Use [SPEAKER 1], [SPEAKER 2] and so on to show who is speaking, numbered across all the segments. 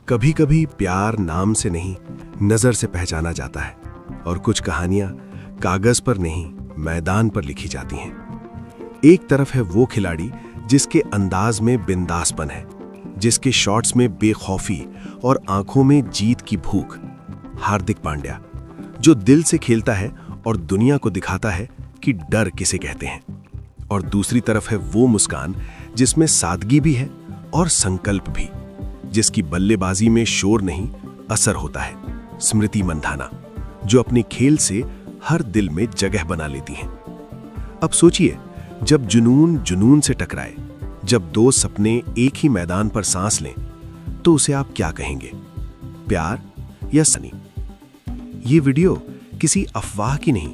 [SPEAKER 1] कभी कभी प्यार नाम से नहीं, नजर से पहचाना जाता है और कुछ कहानियां कागज पर नहीं, मैदान पर लिखी जाती हैं। एक तरफ है वो खिलाड़ी जिसके अंदाज में बिंदासपन है, जिसके शॉट्स में बेखौफी और आंखों में जीत की भूख, हार्दिक पांड्या, जो दिल से खेलता है और दुनिया को दिखाता है कि डर किसे कहते हैं। और दूसरी तरफ है वो मुस्कान जिसमें सादगी भी है और संकल्प भी, जिसकी बल्लेबाजी में शोर नहीं, असर होता है। स्मृति मंधाना, जो अपने खेल से हर दिल में जगह बना लेती हैं। अब सोचिए, जब जुनून जुनून से टकराए, जब दो सपने एक ही मैदान पर सांस लें, तो उसे आप क्या कहेंगे, प्यार या सनी? ये वीडियो किसी अफवाह की नहीं,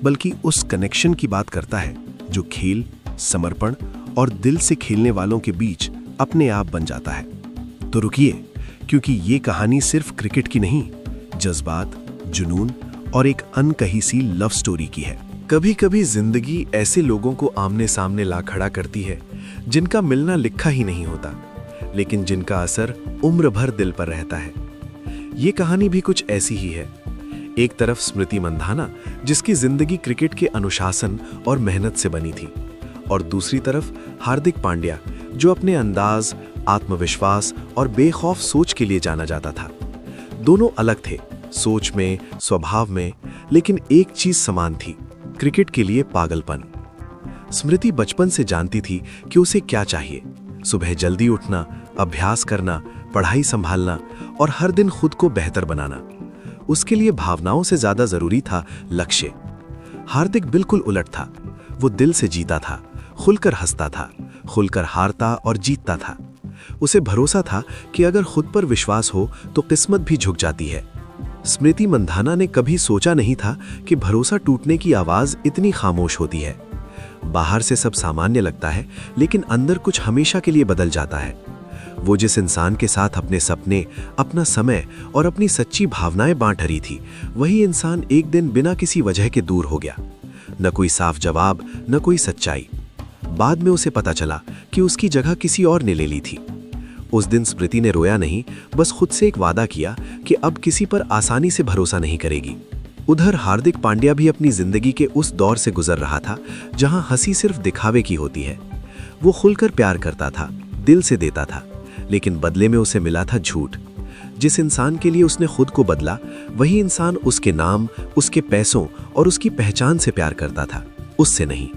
[SPEAKER 1] बल्कि उस कनेक्शन की बात करता है जो खेल, समर्पण और दिल से खेलने वालों के बीच अपने आप बन जाता है। तो रुकिए, क्योंकि ये कहानी सिर्फ क्रिकेट की नहीं, जज्बात, जुनून और एक अनकही सी लव स्टोरी की है।
[SPEAKER 2] कभी कभी जिंदगी ऐसे लोगों को आमने सामने ला खड़ा करती है जिनका मिलना लिखा ही नहीं होता, लेकिन जिनका असर उम्र भर दिल पर रहता है। ये कहानी भी कुछ ऐसी ही है। एक तरफ स्मृति मंधाना, जिसकी जिंदगी क्रिकेट के अनुशासन और मेहनत से बनी थी, और दूसरी तरफ हार्दिक पांड्या, जो अपने अंदाज, आत्मविश्वास और बेखौफ सोच के लिए जाना जाता था। दोनों अलग थे, सोच में, स्वभाव में, लेकिन एक चीज समान थी, क्रिकेट के लिए पागलपन। स्मृति बचपन से जानती थी कि उसे क्या चाहिए। सुबह जल्दी उठना, अभ्यास करना, पढ़ाई संभालना और हर दिन खुद को बेहतर बनाना। उसके लिए भावनाओं से ज्यादा जरूरी था लक्ष्य। हार्दिक बिल्कुल उलट था। वो दिल से जीता था, खुलकर हंसता था, खुलकर हारता और जीतता था। उसे भरोसा था कि अगर खुद पर विश्वास हो तो किस्मत भी झुक जाती है। स्मृति मंधाना ने कभी सोचा नहीं था कि भरोसा टूटने की आवाज इतनी खामोश होती है। बाहर से सब सामान्य लगता है, लेकिन अंदर कुछ हमेशा के लिए बदल जाता है। वो जिस इंसान के साथ अपने सपने, अपना समय और अपनी सच्ची भावनाएं बांट रही थी, वही इंसान एक दिन बिना किसी वजह के दूर हो गया। न कोई साफ जवाब, न कोई सच्चाई। बाद में उसे पता चला कि उसकी जगह किसी और ने ले ली थी। उस दिन स्मृति ने रोया नहीं, बस खुद से एक वादा किया कि अब किसी पर आसानी से भरोसा नहीं करेगी। उधर हार्दिक पांड्या भी अपनी जिंदगी के उस दौर से गुजर रहा था जहां हंसी सिर्फ दिखावे की होती है। वो खुलकर प्यार करता था, दिल से देता था, लेकिन बदले में उसे मिला था झूठ। जिस इंसान के लिए उसने खुद को बदला, वही इंसान उसके नाम, उसके पैसों और उसकी पहचान से प्यार करता था, उससे नहीं।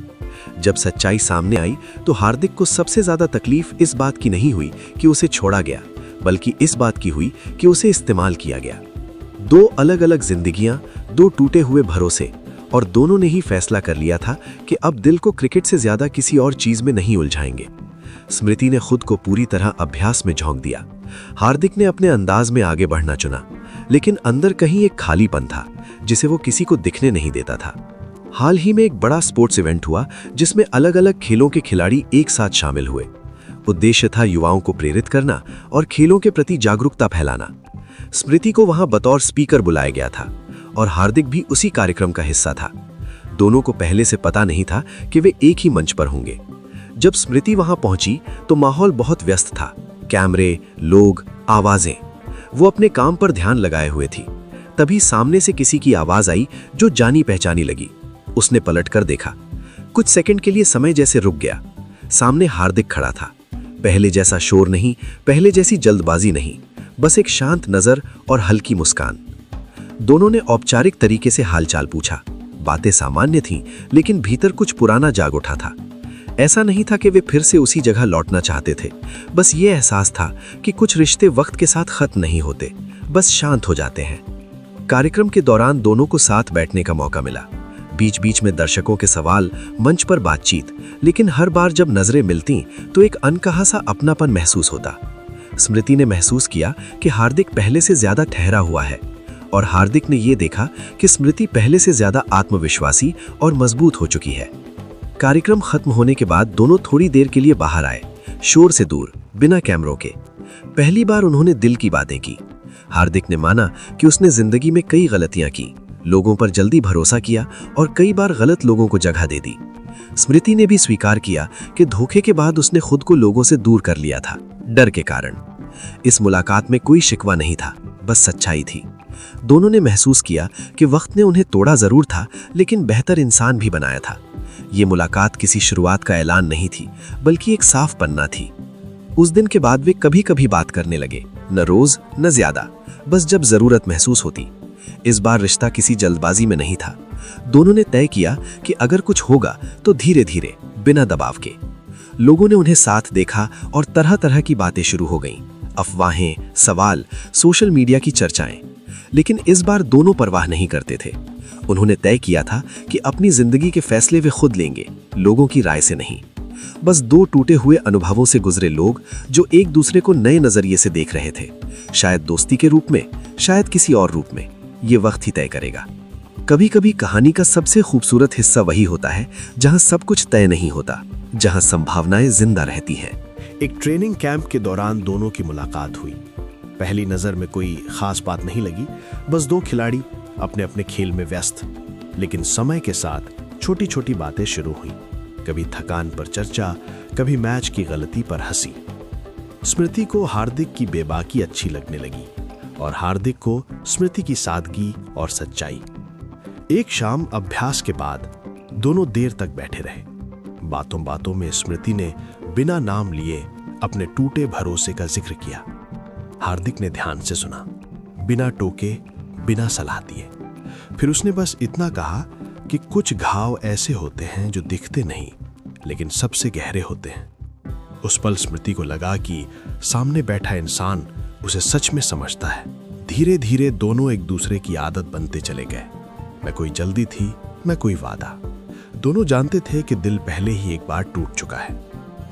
[SPEAKER 2] जब सच्चाई सामने आई तो हार्दिक को सबसे ज्यादा तकलीफ इस बात की नहीं हुई कि उसे छोड़ा गया, बल्कि इस बात की हुई कि उसे इस्तेमाल किया गया। दो अलग अलग जिंदगियां, दो टूटे हुए भरोसे, और दोनों ने ही फैसला कर लिया था कि अब दिल को क्रिकेट से ज्यादा किसी और चीज में नहीं उलझाएंगे। स्मृति ने खुद को पूरी तरह अभ्यास में झोंक दिया। हार्दिक ने अपने अंदाज में आगे बढ़ना चुना, लेकिन अंदर कहीं एक खालीपन था जिसे वो किसी को दिखने नहीं देता था। हाल ही में एक बड़ा स्पोर्ट्स इवेंट हुआ जिसमें अलग अलग खेलों के खिलाड़ी एक साथ शामिल हुए। उद्देश्य था युवाओं को प्रेरित करना और खेलों के प्रति जागरूकता फैलाना। स्मृति को वहां बतौर स्पीकर बुलाया गया था और हार्दिक भी उसी कार्यक्रम का हिस्सा था। दोनों को पहले से पता नहीं था कि वे एक ही मंच पर होंगे। जब स्मृति वहां पहुंची तो माहौल बहुत व्यस्त था, कैमरे, लोग, आवाजें। वो अपने काम पर ध्यान लगाए हुए थी। तभी सामने से किसी की आवाज आई जो जानी पहचानी लगी। उसने पलटकर देखा। कुछ सेकंड के लिए समय जैसे रुक गया। सामने हार्दिक खड़ा था। पहले जैसा शोर नहीं, पहले जैसी जल्दबाजी नहीं, बस एक शांत नजर और हल्की मुस्कान। दोनों ने औपचारिक तरीके से हालचाल पूछा। बातें सामान्य थीं, लेकिन भीतर कुछ पुराना जाग उठा था। ऐसा नहीं था कि वे फिर से उसी जगह लौटना चाहते थे, बस ये एहसास था कि कुछ रिश्ते वक्त के साथ खत्म नहीं होते, बस शांत हो जाते हैं। कार्यक्रम के दौरान दोनों को साथ बैठने का मौका मिला। बीच बीच में दर्शकों के सवाल, मंच पर बातचीत, लेकिन हर बार जब नजरें मिलती तो एक अनकहा सा अपनापन महसूस होता। स्मृति ने महसूस किया कि हार्दिक पहले से ज्यादा ठहरा हुआ है, और हार्दिक ने यह देखा कि स्मृति पहले से ज्यादा आत्मविश्वासी और मजबूत हो चुकी है। कार्यक्रम खत्म होने के बाद दोनों थोड़ी देर के लिए बाहर आए, शोर से दूर, बिना कैमरों के। पहली बार उन्होंने दिल की बातें की। हार्दिक ने माना कि उसने जिंदगी में कई गलतियां की, लोगों पर जल्दी भरोसा किया और कई बार गलत लोगों को जगह दे दी। स्मृति ने भी स्वीकार किया कि धोखे के बाद उसने खुद को लोगों से दूर कर लिया था, डर के कारण। इस मुलाकात में कोई शिकवा नहीं था, बस सच्चाई थी। दोनों ने महसूस किया कि वक्त ने उन्हें तोड़ा जरूर था, लेकिन बेहतर इंसान भी बनाया था। ये मुलाकात किसी शुरुआत का ऐलान नहीं थी, बल्कि एक साफ पन्ना थी। उस दिन के बाद वे कभी कभी बात करने लगे, न रोज न ज्यादा, बस जब जरूरत महसूस होती। इस बार रिश्ता किसी जल्दबाजी में नहीं था। दोनों ने तय किया कि अगर कुछ होगा तो धीरे धीरे, बिना दबाव के। लोगों ने उन्हें साथ देखा और तरह तरह की बातें शुरू हो गईं। अफवाहें, सवाल, सोशल मीडिया की चर्चाएं। लेकिन इस बार दोनों परवाह नहीं करते थे। उन्होंने तय किया था कि अपनी जिंदगी के फैसले वे खुद लेंगे, लोगों की राय से नहीं। बस दो टूटे हुए अनुभवों से गुजरे लोग जो एक दूसरे को नए नजरिए से देख रहे थे, शायद दोस्ती के रूप में, शायद किसी और रूप में। ये वक्त ही तय करेगा। कभी कभी कहानी का सबसे खूबसूरत हिस्सा वही होता है जहां सब कुछ तय नहीं होता, जहां संभावनाएं जिंदा रहती हैं।
[SPEAKER 1] एक ट्रेनिंग कैंप के दौरान दोनों की मुलाकात हुई। पहली नजर में कोई खास बात नहीं लगी, बस दो खिलाड़ी अपने अपने खेल में व्यस्त। लेकिन समय के साथ छोटी छोटी बातें शुरू हुई। कभी थकान पर चर्चा, कभी मैच की गलती पर हंसी। स्मृति को हार्दिक की बेबाकी अच्छी लगने लगी और हार्दिक को स्मृति की सादगी और सच्चाई। एक शाम अभ्यास के बाद दोनों देर तक बैठे रहे। बातों बातों में स्मृति ने बिना नाम लिए अपने टूटे भरोसे का जिक्र किया। हार्दिक ने ध्यान से सुना, बिना टोके, बिना सलाह दिए। फिर उसने बस इतना कहा कि कुछ घाव ऐसे होते हैं जो दिखते नहीं, लेकिन सबसे गहरे होते हैं। उस पल स्मृति को लगा कि सामने बैठा इंसान उसे सच में समझता है। धीरे धीरे दोनों एक दूसरे की आदत बनते चले गए। न कोई जल्दी थी, न कोई वादा। दोनों जानते थे कि दिल पहले ही एक बार टूट चुका है।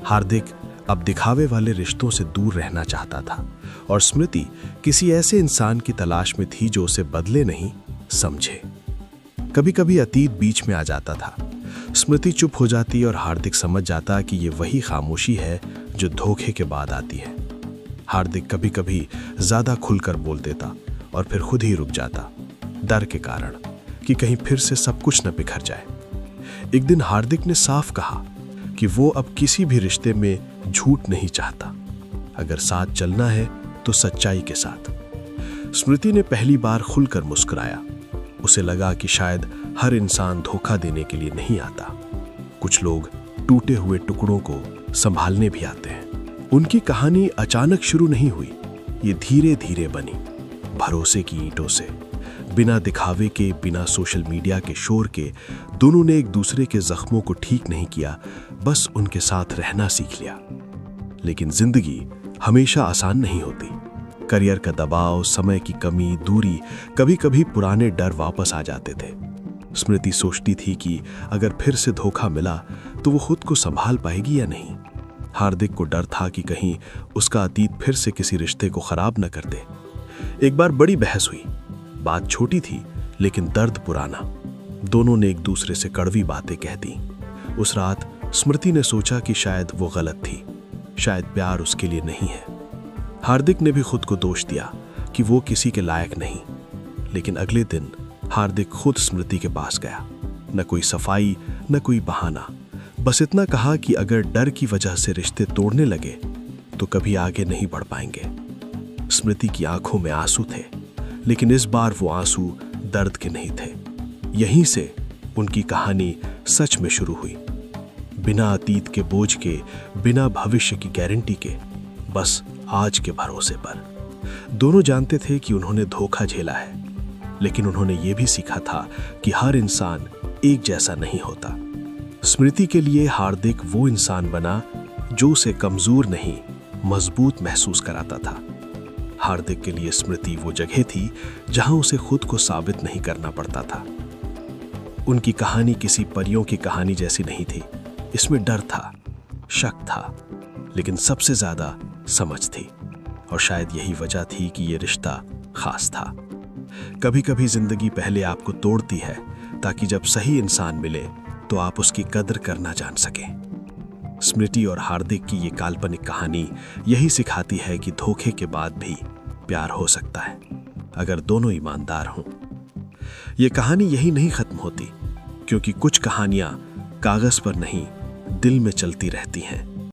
[SPEAKER 1] हार्दिक अब दिखावे वाले रिश्तों से दूर रहना चाहता था और स्मृति किसी ऐसे इंसान की तलाश में थी जो उसे बदले नहीं, समझे। कभी कभी अतीत बीच में आ जाता था। स्मृति चुप हो जाती और हार्दिक समझ जाता कि ये वही खामोशी है जो धोखे के बाद आती है। हार्दिक कभी कभी ज्यादा खुलकर बोल देता और फिर खुद ही रुक जाता, डर के कारण कि कहीं फिर से सब कुछ न बिखर जाए। एक दिन हार्दिक ने साफ कहा कि वो अब किसी भी रिश्ते में झूठ नहीं चाहता। अगर साथ चलना है तो सच्चाई के साथ। स्मृति ने पहली बार खुलकर मुस्कुराया। उसे लगा कि शायद हर इंसान धोखा देने के लिए नहीं आता। कुछ लोग टूटे हुए टुकड़ों को संभालने भी आते हैं। उनकी कहानी अचानक शुरू नहीं हुई, ये धीरे धीरे बनी, भरोसे की ईंटों से, बिना दिखावे के, बिना सोशल मीडिया के शोर के। दोनों ने एक दूसरे के जख्मों को ठीक नहीं किया, बस उनके साथ रहना सीख लिया। लेकिन जिंदगी हमेशा आसान नहीं होती। करियर का दबाव, समय की कमी, दूरी, कभी कभी पुराने डर वापस आ जाते थे। स्मृति सोचती थी कि अगर फिर से धोखा मिला तो वो खुद को संभाल पाएगी या नहीं। हार्दिक को डर था कि कहीं उसका अतीत फिर से किसी रिश्ते को खराब न कर दे। एक बार बड़ी बहस हुई। बात छोटी थी लेकिन दर्द पुराना। दोनों ने एक दूसरे से कड़वी बातें कह दी। उस रात स्मृति ने सोचा कि शायद वो गलत थी, शायद प्यार उसके लिए नहीं है। हार्दिक ने भी खुद को दोष दिया कि वो किसी के लायक नहीं। लेकिन अगले दिन हार्दिक खुद स्मृति के पास गया। न कोई सफाई, न कोई बहाना, बस इतना कहा कि अगर डर की वजह से रिश्ते तोड़ने लगे तो कभी आगे नहीं बढ़ पाएंगे। स्मृति की आंखों में आंसू थे, लेकिन इस बार वो आंसू दर्द के नहीं थे। यहीं से उनकी कहानी सच में शुरू हुई। बिना अतीत के बोझ के, बिना भविष्य की गारंटी के, बस आज के भरोसे पर। दोनों जानते थे कि उन्होंने धोखा झेला है, लेकिन उन्होंने ये भी सीखा था कि हर इंसान एक जैसा नहीं होता। स्मृति के लिए हार्दिक वो इंसान बना जो उसे कमजोर नहीं, मजबूत महसूस कराता था। हार्दिक के लिए स्मृति वो जगह थी जहां उसे खुद को साबित नहीं करना पड़ता था। उनकी कहानी किसी परियों की कहानी जैसी नहीं थी। इसमें डर था, शक था, लेकिन सबसे ज्यादा समझ थी। और शायद यही वजह थी कि ये रिश्ता खास था। कभी कभी जिंदगी पहले आपको तोड़ती है ताकि जब सही इंसान मिले तो आप उसकी कदर करना जान सकें। स्मृति और हार्दिक की ये काल्पनिक कहानी यही सिखाती है कि धोखे के बाद भी प्यार हो सकता है, अगर दोनों ईमानदार हों। ये कहानी यही नहीं खत्म होती, क्योंकि कुछ कहानियां कागज पर नहीं, दिल में चलती रहती हैं।